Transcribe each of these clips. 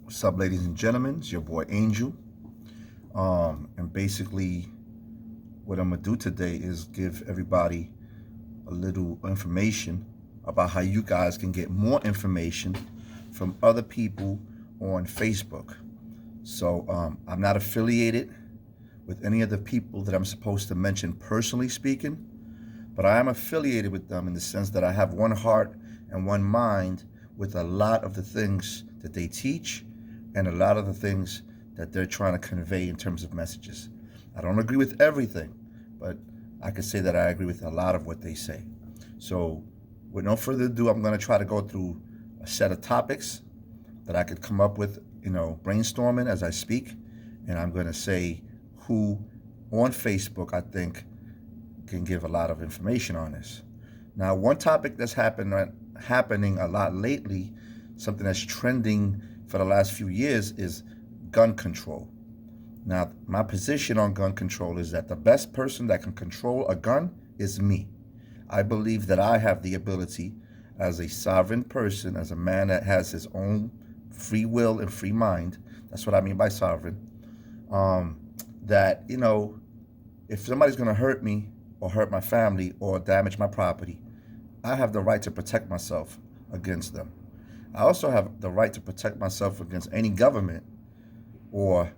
What's up, ladies and gentlemen? It's your boy Angel. And basically, what I'm gonna do today is give everybody a little information about how you guys can get more information from other people on Facebook. So I'm not affiliated with any of the people that I'm supposed to mention personally speaking, but I am affiliated with them in the sense that I have one heart and one mind with a lot of the things that they teach and a lot of the things that they're trying to convey in terms of messages. I don't agree with everything, but I can say that I agree with a lot of what they say. So with no further ado, I'm going to try to go through a set of topics that I could come up with, brainstorming as I speak. And I'm going to say who on Facebook I think can give a lot of information on this. Now, one topic that's happening a lot lately, something that's trending for the last few years, is gun control. Now, my position on gun control is that the best person that can control a gun is me. I believe that I have the ability as a sovereign person, as a man that has his own free will and free mind. That's what I mean by sovereign. That, if somebody's going to hurt me or hurt my family or damage my property, I have the right to protect myself against them. I also have the right to protect myself against any government or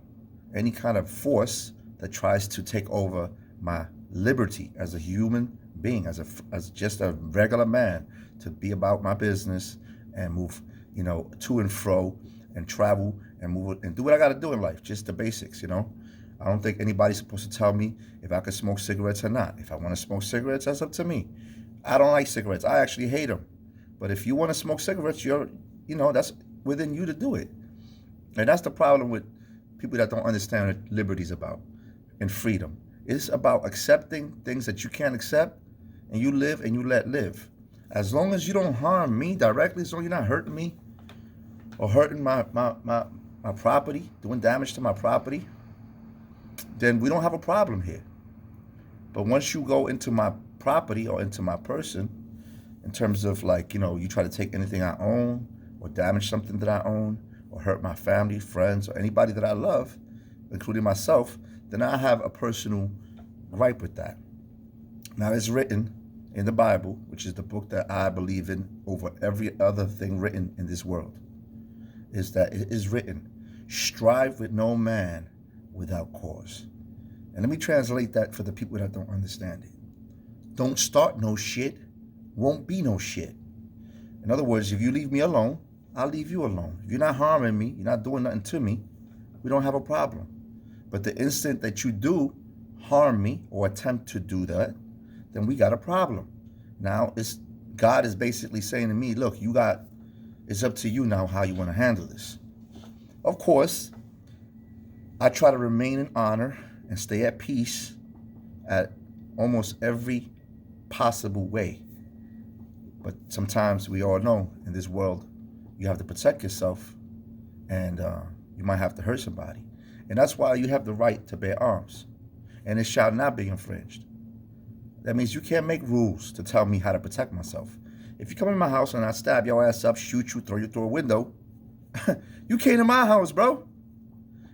any kind of force that tries to take over my liberty as a human being, as just a regular man, to be about my business and move, to and fro and travel and move and do what I got to do in life, just the basics, I don't think anybody's supposed to tell me if I can smoke cigarettes or not. If I want to smoke cigarettes, that's up to me. I don't like cigarettes. I actually hate them. But if you want to smoke cigarettes, that's within you to do it. And that's the problem with people that don't understand what liberty is about and freedom. It's about accepting things that you can't accept, and you live and you let live. As long as you don't harm me directly, as long as you're not hurting me or hurting my property, doing damage to my property, then we don't have a problem here. But once you go into my property or into my person, in terms of you try to take anything I own or damage something that I own or hurt my family, friends, or anybody that I love, including myself, then I have a personal gripe with that. Now, it's written in the Bible, which is the book that I believe in over every other thing written in this world, is that it is written, strive with no man without cause. And let me translate that for the people that don't understand it. Don't start no shit, won't be no shit. In other words, if you leave me alone, I'll leave you alone. If you're not harming me, you're not doing nothing to me, we don't have a problem. But the instant that you do harm me or attempt to do that, then we got a problem. Now, God is basically saying to me, look, it's up to you now how you want to handle this. Of course, I try to remain in honor and stay at peace at almost every possible way. But sometimes we all know in this world, you have to protect yourself and you might have to hurt somebody. And that's why you have the right to bear arms. And it shall not be infringed. That means you can't make rules to tell me how to protect myself. If you come in my house and I stab your ass up, shoot you, throw you through a window, you came to my house, bro.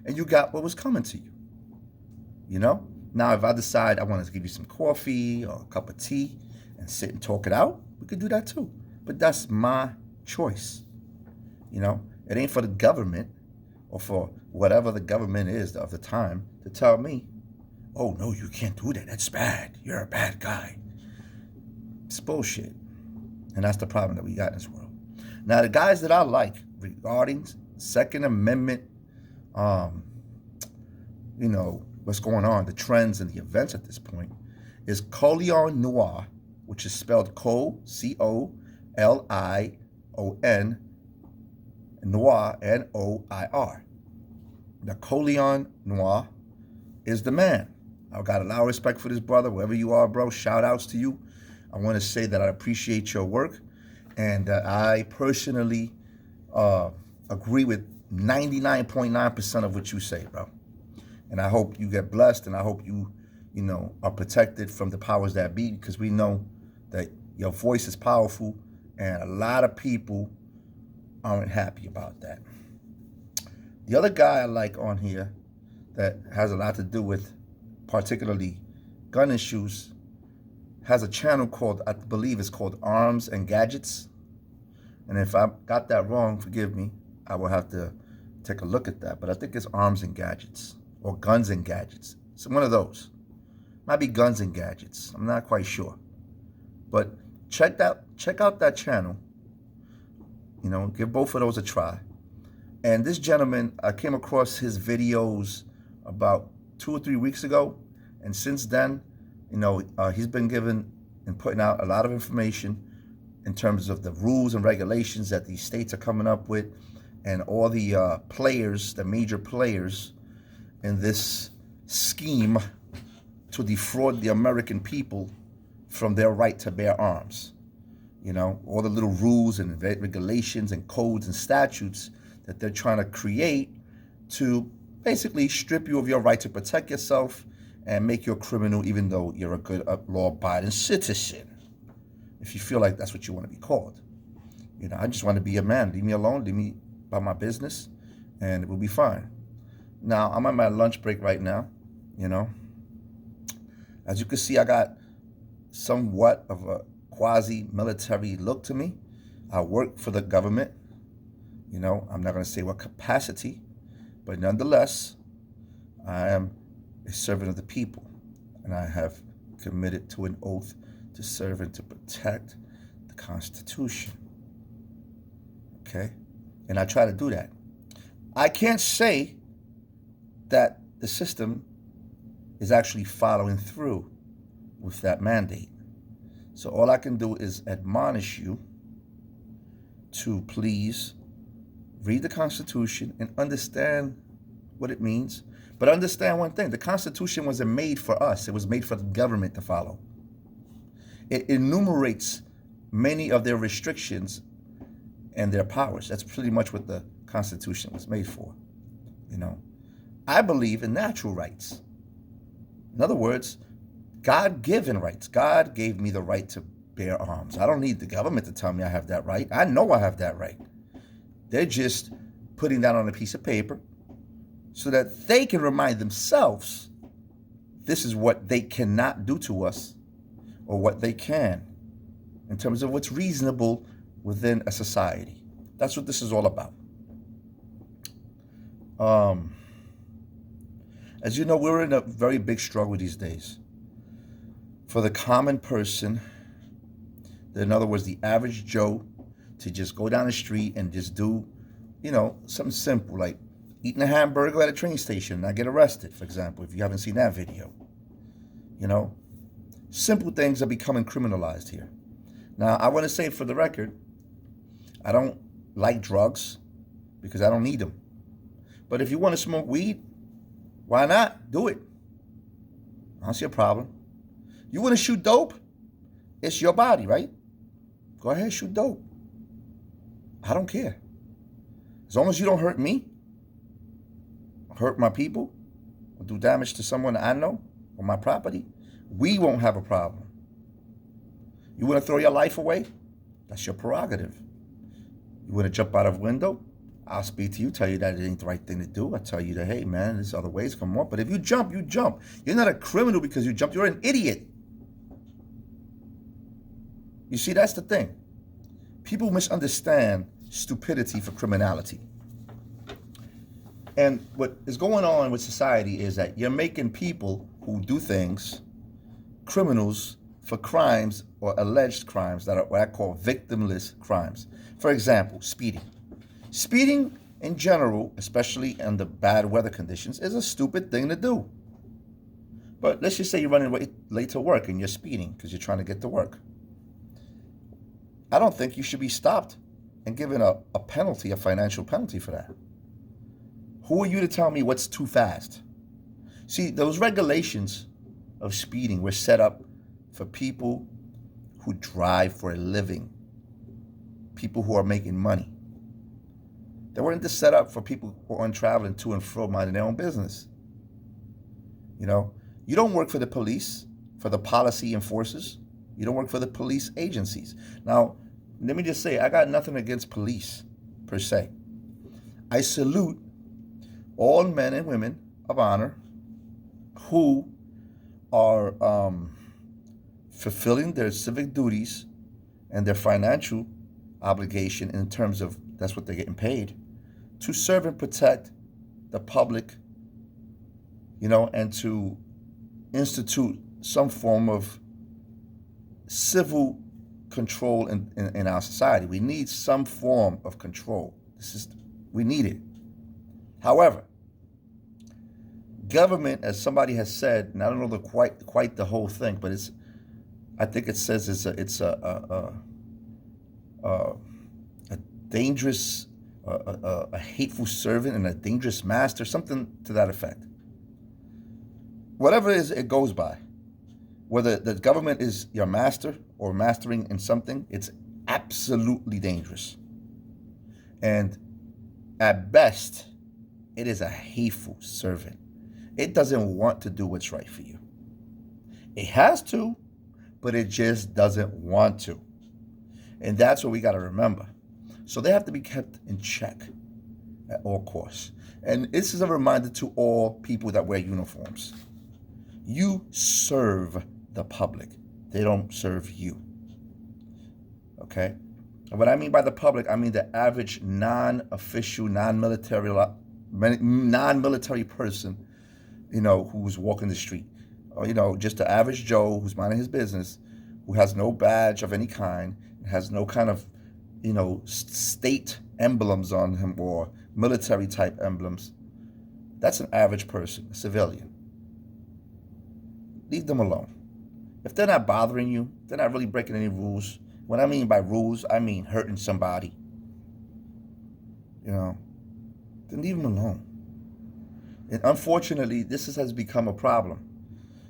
And you got what was coming to you. Now, if I decide I want to give you some coffee or a cup of tea and sit and talk it out, we could do that too. But that's my choice. It ain't for the government or for whatever the government is of the time to tell me, oh, no, you can't do that. That's bad. You're a bad guy. It's bullshit. And that's the problem that we got in this world. Now, the guys that I like regarding Second Amendment, what's going on, the trends and the events at this point, is Colion Noir, which is spelled Colion, Noir, Noir. Now, Colion Noir is the man. I've got a lot of respect for this brother, wherever you are, bro. Shout outs to you. I want to say that I appreciate your work and that I personally agree with 99.9% of what you say, bro. And I hope you get blessed, and I hope you are protected from the powers that be, because we know that your voice is powerful, and a lot of people aren't happy about that. The other guy I like on here that has a lot to do with particularly gun issues has a channel called, I believe it's called Arms and Gadgets. And if I got that wrong, forgive me. I will have to take a look at that. But I think it's Arms and Gadgets or Guns and Gadgets. It's one of those. Might be Guns and Gadgets. I'm not quite sure. But check out that channel. You know, give both of those a try. And this gentleman, I came across his videos about 2 or 3 weeks ago. And since then, you know, he's been giving and putting out a lot of information in terms of the rules and regulations that these states are coming up with, and all the players, the major players in this scheme to defraud the American people from their right to bear arms. You know, all the little rules and regulations and codes and statutes that they're trying to create to basically strip you of your right to protect yourself and make you a criminal even though you're a good law-abiding citizen. If you feel like that's what you want to be called. You know, I just want to be a man. Leave me alone. Leave me about my business, and it will be fine. Now, I'm on my lunch break right now, you know. As you can see, I got somewhat of a quasi-military look to me. I work for the government. You know, I'm not going to say what capacity, but nonetheless, I am a servant of the people, and I have committed to an oath to serve and to protect the Constitution. Okay? And I try to do that. I can't say that the system is actually following through with that mandate. So all I can do is admonish you to please read the Constitution and understand what it means. But understand one thing, the Constitution wasn't made for us. It was made for the government to follow. It enumerates many of their restrictions and their powers. That's pretty much what the Constitution was made for. You know, I believe in natural rights. In other words, God-given rights. God gave me the right to bear arms. I don't need the government to tell me I have that right. I know I have that right. They're just putting that on a piece of paper so that they can remind themselves this is what they cannot do to us or what they can in terms of what's reasonable within a society. That's what this is all about. As you know, we're in a very big struggle these days. For the common person, in other words, the average Joe, to just go down the street and just do, you know, something simple like eating a hamburger at a train station and not get arrested, for example, if you haven't seen that video. You know, simple things are becoming criminalized here. Now, I want to say for the record, I don't like drugs because I don't need them. But if you want to smoke weed, why not? Do it. I don't see a problem. You want to shoot dope? It's your body, right? Go ahead, shoot dope. I don't care. As long as you don't hurt me, hurt my people, or do damage to someone I know or my property, we won't have a problem. You want to throw your life away? That's your prerogative. You want to jump out of a window? I'll speak to you, tell you that it ain't the right thing to do. I'll tell you that, hey, man, there's other ways, come on. But if you jump, you jump. You're not a criminal because you jumped. You're an idiot. You see, that's the thing. People misunderstand stupidity for criminality. And what is going on with society is that you're making people who do things criminals for crimes or alleged crimes that are what I call victimless crimes. For example, speeding. Speeding in general, especially under bad weather conditions, is a stupid thing to do. But let's just say you're running late to work and you're speeding because you're trying to get to work. I don't think you should be stopped and given a penalty, a financial penalty for that. Who are you to tell me what's too fast? See, those regulations of speeding were set up for people who drive for a living, people who are making money. They weren't just set up for people who aren't traveling to and fro minding their own business. You know, you don't work for the police, for the policy enforcers. You don't work for the police agencies. Now, let me just say, I got nothing against police, per se. I salute all men and women of honor who are fulfilling their civic duties and their financial obligation in terms of that's what they're getting paid to serve and protect the public, and to institute some form of civil control in our society. We need some form of control. We need it. However, government, as somebody has said, and I don't know quite the whole thing, but I think it says it's a dangerous, a hateful servant and a dangerous master, something to that effect. Whatever it is, it goes by. Whether the government is your master or mastering in something, it's absolutely dangerous. And at best, it is a hateful servant. It doesn't want to do what's right for you. It has to, but it just doesn't want to. And that's what we got to remember. So they have to be kept in check at all costs. And this is a reminder to all people that wear uniforms. You serve the public. They don't serve you. Okay? And what I mean by the public, I mean the average non-official, non-military person, who's walking the street. Or, just the average Joe who's minding his business, who has no badge of any kind, has no kind of, state emblems on him or military type emblems. That's an average person, a civilian. Leave them alone. If they're not bothering you, they're not really breaking any rules. What I mean by rules, I mean hurting somebody. Then leave them alone. And unfortunately, this has become a problem.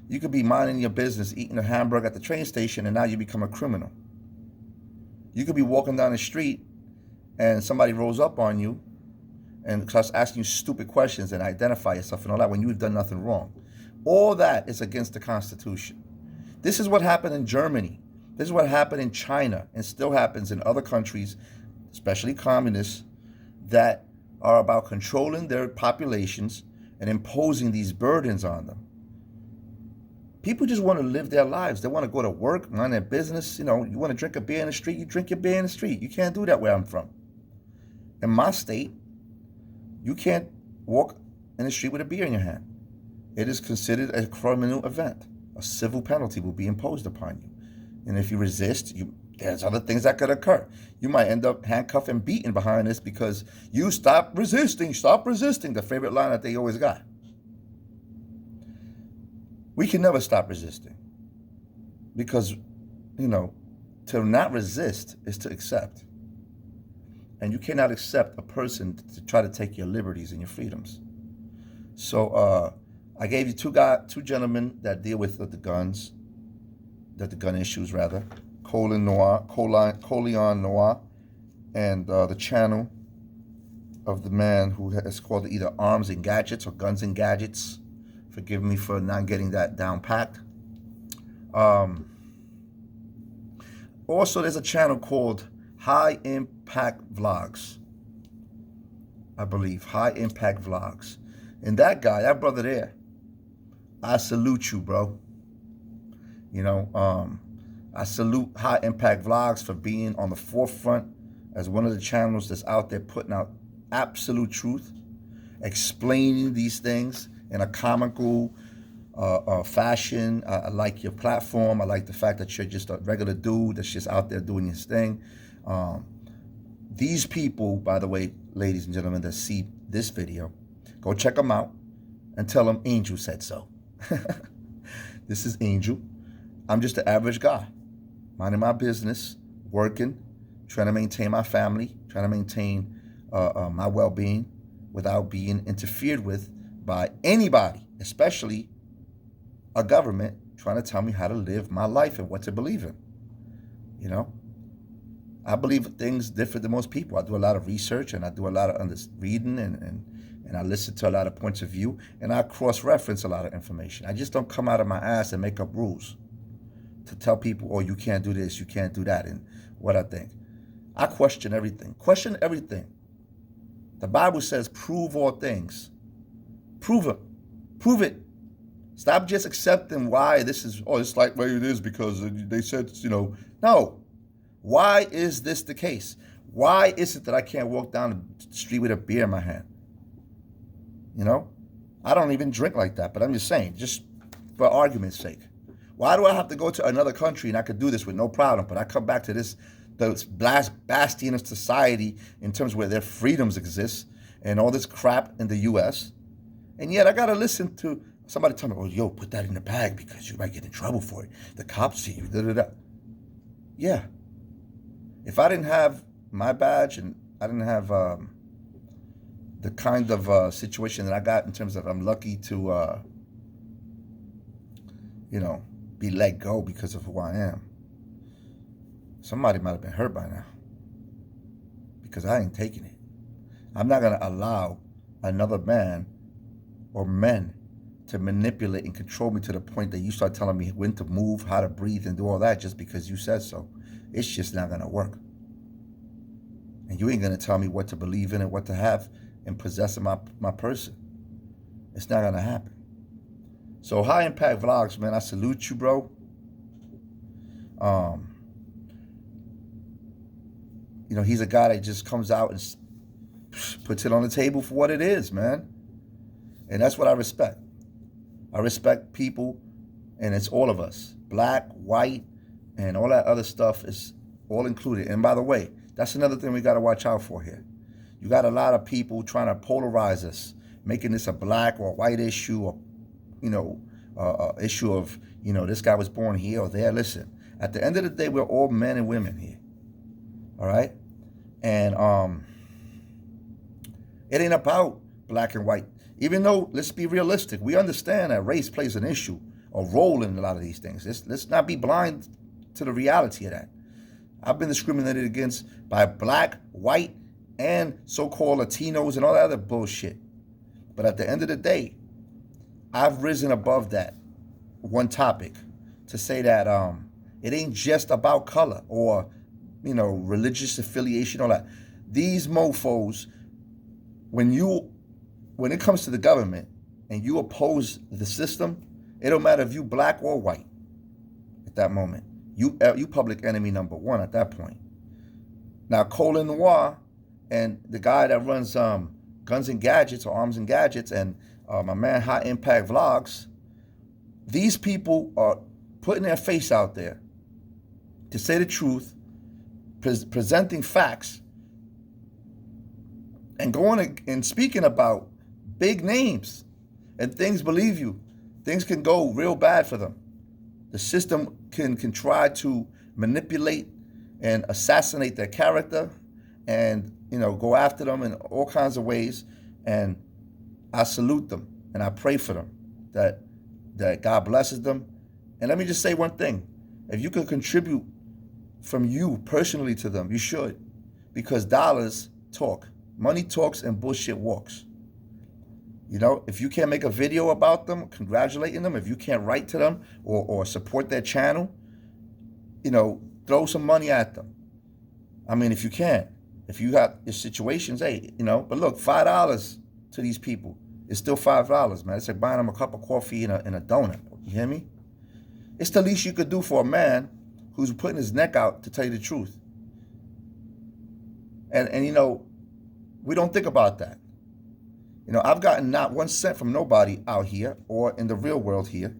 You could be minding your business, eating a hamburger at the train station, and now you become a criminal. You could be walking down the street and somebody rolls up on you and starts asking you stupid questions and identify yourself and all that when you've done nothing wrong. All that is against the Constitution. This is what happened in Germany. This is what happened in China and still happens in other countries, especially communists, that are about controlling their populations and imposing these burdens on them. People just want to live their lives. They want to go to work, mind their business. You want to drink a beer in the street, you drink your beer in the street. You can't do that where I'm from. In my state, you can't walk in the street with a beer in your hand. It is considered a criminal event. A civil penalty will be imposed upon you. And if you resist, there's other things that could occur. You might end up handcuffed and beaten behind this because you stop resisting, the favorite line that they always got. We can never stop resisting because, to not resist is to accept. And you cannot accept a person to try to take your liberties and your freedoms. So I gave you two gentlemen that deal with the gun issues rather. Colion, Noir, and the channel of the man who is called either Arms and Gadgets or Guns and Gadgets. Forgive me for not getting that down packed. Also, there's a channel called Highimpactvlogs. I believe Highimpactvlogs. And that brother there, I salute you, bro. I salute Highimpactvlogs for being on the forefront as one of the channels that's out there putting out absolute truth, explaining these things in a comical fashion. I like your platform. I like the fact that you're just a regular dude that's just out there doing his thing. These people, by the way, ladies and gentlemen, that see this video, go check them out and tell them Angel said so. This is Angel. I'm just an average guy, minding my business, working, trying to maintain my family, trying to maintain my well-being without being interfered with by anybody, especially a government trying to tell me how to live my life and what to believe in. I believe things different than most people. I do a lot of research and I do a lot of reading and I listen to a lot of points of view and I cross-reference a lot of information. I just don't come out of my ass and make up rules to tell people, oh, you can't do this, you can't do that, and what I think. I question everything. Question everything. The Bible says, prove all things. Prove it. Prove it. Stop just accepting why this is, oh, it's like way it is because they said, no. Why is this the case? Why is it that I can't walk down the street with a beer in my hand? I don't even drink like that, but I'm just saying, just for argument's sake. Why do I have to go to another country and I could do this with no problem, but I come back to this bastion of society in terms of where their freedoms exist and all this crap in the U.S., and yet I got to listen to somebody tell me, oh, yo, put that in the bag because you might get in trouble for it. The cops see you, da-da-da. Yeah. If I didn't have my badge and I didn't have the kind of situation that I got in terms of I'm lucky to, be let go because of who I am, somebody might have been hurt by now because I ain't taking it. I'm not going to allow another man or men to manipulate and control me to the point that you start telling me when to move, how to breathe, and do all that just because you said so. It's just not going to work. And you ain't going to tell me what to believe in and what to have and possess in my person. It's not going to happen. So High Impact Vlogs, man, I salute you, bro. He's a guy that just comes out and puts it on the table for what it is, man. And that's what I respect. I respect people, and it's all of us. Black, white, and all that other stuff is all included. And by the way, that's another thing we got to watch out for here. You got a lot of people trying to polarize us, making this a black or white issue, or, issue of, this guy was born here or there. Listen, at the end of the day, we're all men and women here. All right? And it ain't about black and white. Even though, let's be realistic, we understand that race plays an issue, a role in a lot of these things. Let's not be blind to the reality of that. I've been discriminated against by black, white, and so-called Latinos and all that other bullshit. But at the end of the day, I've risen above that one topic to say that it ain't just about color or, religious affiliation, all that. These mofos, when it comes to the government and you oppose the system, it don't matter if you black or white at that moment. You public enemy number one at that point. Now, Colion Noir and the guy that runs Guns and Gadgets or Arms and Gadgets and my man Highimpactvlogs, these people are putting their face out there to say the truth, presenting facts, and going and speaking about big names and things, believe you, things can go real bad for them. The system can try to manipulate and assassinate their character and, go after them in all kinds of ways. And I salute them and I pray for them that God blesses them. And let me just say one thing. If you could contribute from you personally to them, you should, because dollars talk. Money talks and bullshit walks. If you can't make a video about them, congratulating them, if you can't write to them or support their channel, throw some money at them. I mean, if you can. If you got your situations, hey, but look, $5 to these people is still $5, man. It's like buying them a cup of coffee and a donut. You hear me? It's the least you could do for a man who's putting his neck out to tell you the truth. And we don't think about that. I've gotten not 1 cent from nobody out here or in the real world here.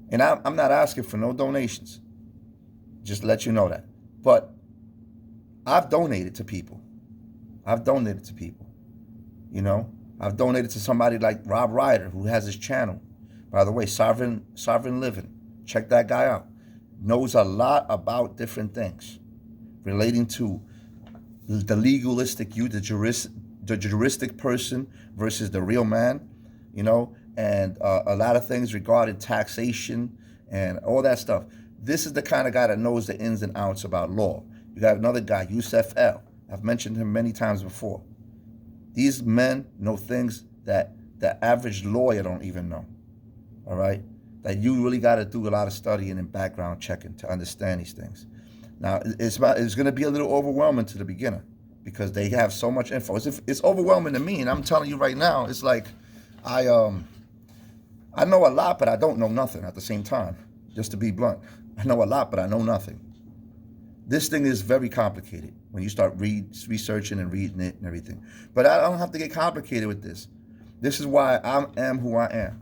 And I'm not asking for no donations. Just to let you know that. But I've donated to people. I've donated to somebody like Rob Ryder, who has his channel. By the way, sovereignliving. Check that guy out. Knows a lot about different things relating to the legalistic you, the juristic person versus the real man, and a lot of things regarding taxation and all that stuff. This is the kind of guy that knows the ins and outs about law. You got another guy, Yusef L. I've mentioned him many times before. These men know things that the average lawyer don't even know, all right? That you really got to do a lot of studying and background checking to understand these things. Now, it's going to be a little overwhelming to the beginner because they have so much info. It's overwhelming to me, and I'm telling you right now, it's like I know a lot, but I don't know nothing at the same time. Just to be blunt, I know a lot, but I know nothing. This thing is very complicated when you start researching and reading it and everything. But I don't have to get complicated with this. This is why I am who I am.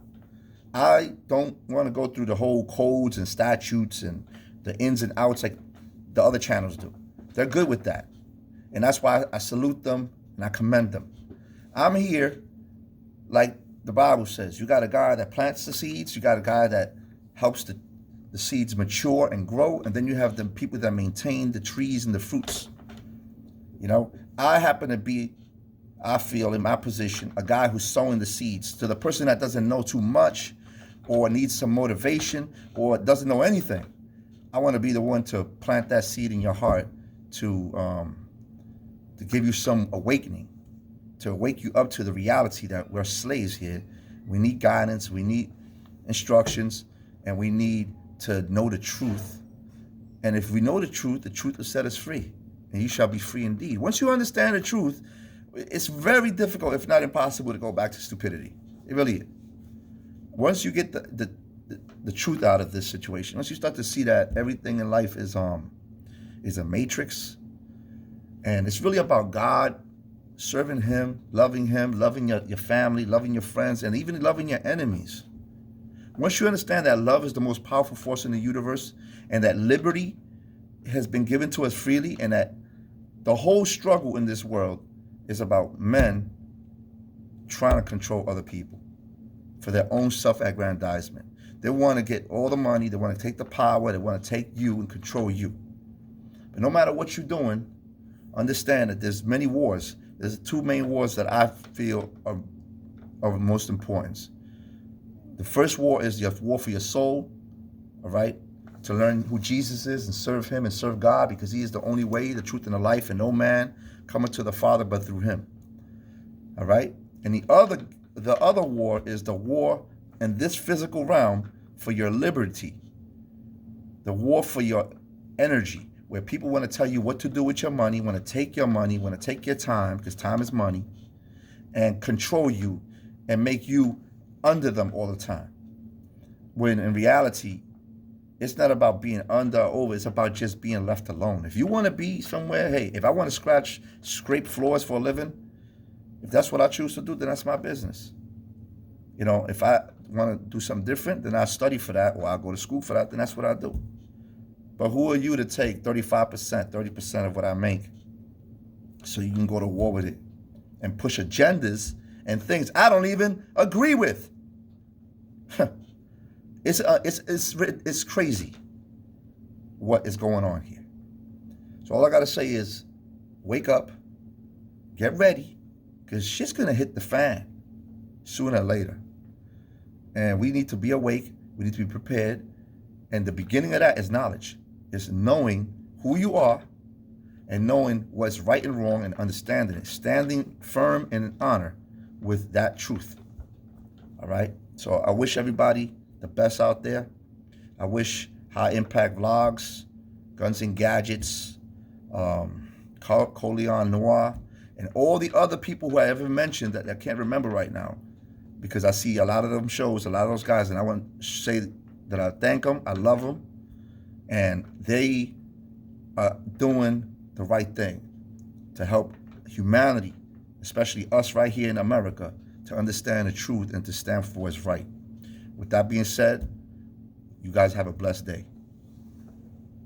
I don't want to go through the whole codes and statutes and the ins and outs like the other channels do. They're good with that. And that's why I salute them and I commend them. I'm here, like the Bible says, you got a guy that plants the seeds, you got a guy that helps the seeds mature and grow, and then you have the people that maintain the trees and the fruits. You know, I happen to be, I feel in my position, a guy who's sowing the seeds to the person that doesn't know too much or needs some motivation or doesn't know anything. I want to be the one to plant that seed in your heart to give you some awakening, to wake you up to the reality that we're slaves here. We need guidance, we need instructions, and we need to know the truth. And if we know the truth will set us free, and you shall be free indeed. Once you understand the truth, it's very difficult, if not impossible, to go back to stupidity. It really is. Once you get the truth out of this situation, once you start to see that everything in life is a matrix, and it's really about God, serving Him, loving your family, loving your friends, and even loving your enemies. Once you understand that love is the most powerful force in the universe, and that liberty has been given to us freely, and that the whole struggle in this world is about men trying to control other people for their own self-aggrandizement. They want to get all the money, they want to take the power, they want to take you and control you. But no matter what you're doing, understand that there's many wars. There's two main wars that I feel are of most importance. The first war is the war for your soul, all right? To learn who Jesus is and serve Him and serve God, because He is the only way, the truth, and the life, and no man cometh to the Father but through Him, all right? And the other war is the war in this physical realm for your liberty, the war for your energy, where people want to tell you what to do with your money, want to take your money, want to take your time, because time is money, and control you and make you under them all the time. When in reality, it's not about being under or over, it's about just being left alone. If you want to be somewhere, hey, if I want to scrape floors for a living, if that's what I choose to do, then that's my business. You know, if I want to do something different, then I study for that, or I go to school for that, then that's what I do. But who are you to take 35%, 30% of what I make so you can go to war with it and push agendas and things I don't even agree with? It's crazy what is going on here. So all I got to say is wake up, get ready, because shit's going to hit the fan sooner or later. And we need to be awake. We need to be prepared. And the beginning of that is knowledge. It's knowing who you are and knowing what's right and wrong and understanding it. Standing firm and in honor with that truth. All right? So I wish everybody the best out there. I wish Highimpactvlogs, Guns and Gadgets, Colion, Noir, and all the other people who I ever mentioned that I can't remember right now, because I see a lot of them shows, a lot of those guys, and I want to say that I thank them, I love them, and they are doing the right thing to help humanity, especially us right here in America, to understand the truth and to stand for what's right. With that being said, you guys have a blessed day.